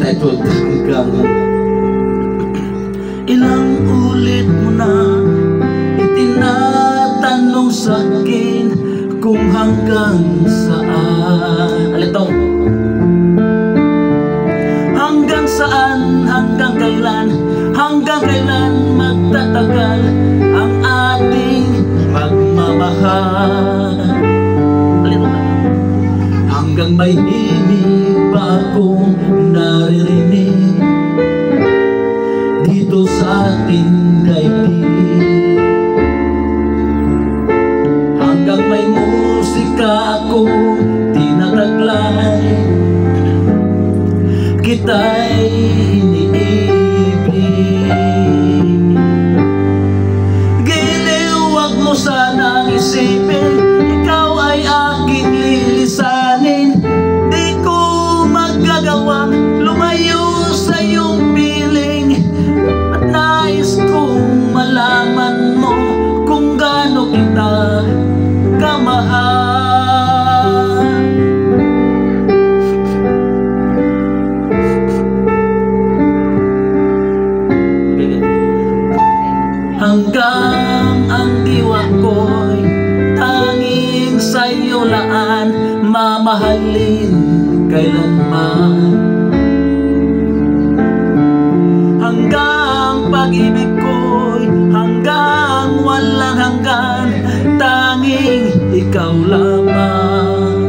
entitled Hanggang. Ilang ulit mo na itinatanong sa'kin kung hanggang saan. Alito, hanggang saan, hanggang kailan magtatagal ang ating magmamahal. Alito na, hanggang may himig ba akong naririnig dito sa ating daigdig, hanggang may musika akong tinataglay, kita'y iniibig. Giliw, wag mo sanang isipin ikaw ay aking lilisanin. Di ko magagawang lumayo sa iyong piling, at nais kong malaman mo kung gaano kita kamahal. Hanggang ang diwa ko'y tanging sa'yo laan, mamahalin kailanman. Hanggang pag-ibig ko'y hanggang walang hanggan, tanging ikaw lamang.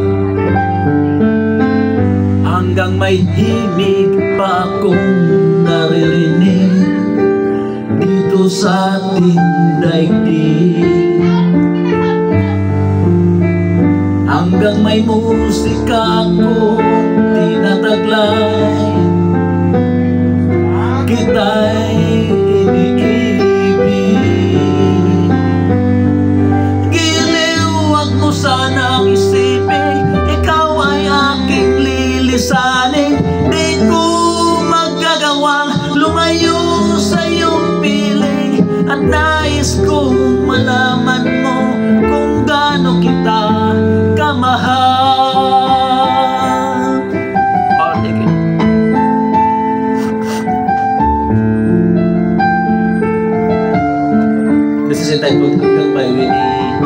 Hanggang may himig pa akong naririnig dito sa ating daigdig, hanggang may musika akong tinataglay, kita'y iniibig. Giliw, wag mo sanang isipin ikaw ay aking lilisanin. Di ko magagawang lumayo sa iyong piling, at nais kong malaman mo kung gaano kita kamahal. Oh, take it. This is entitled Hanggang by Winnie.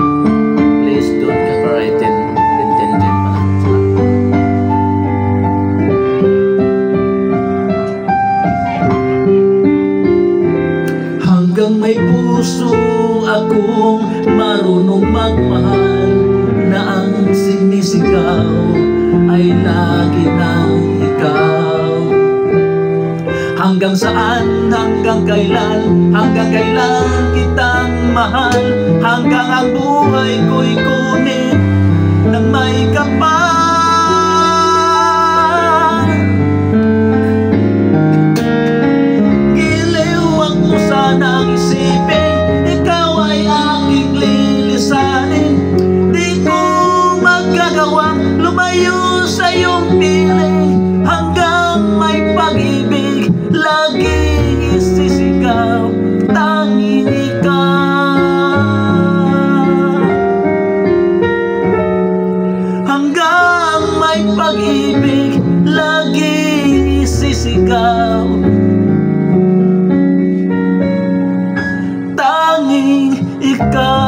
Please don't copyright it. Intended pala. Hanggang may puso akong marunong magmahal, na ang sinisigaw ay lagi ng ikaw. Hanggang saan, hanggang kailan kitang mahal, hanggang ang buhay ko'y kunin ng may kapal. Giliw, wag mo sanang isipin ikaw ay aking lilisanin. Di ko magagawang lumayo sa iyong piling, hanggang may pag-ibig laging isisigaw, tanging ikaw. Hanggang may pag-ibig laging isisigaw, tanging ikaw.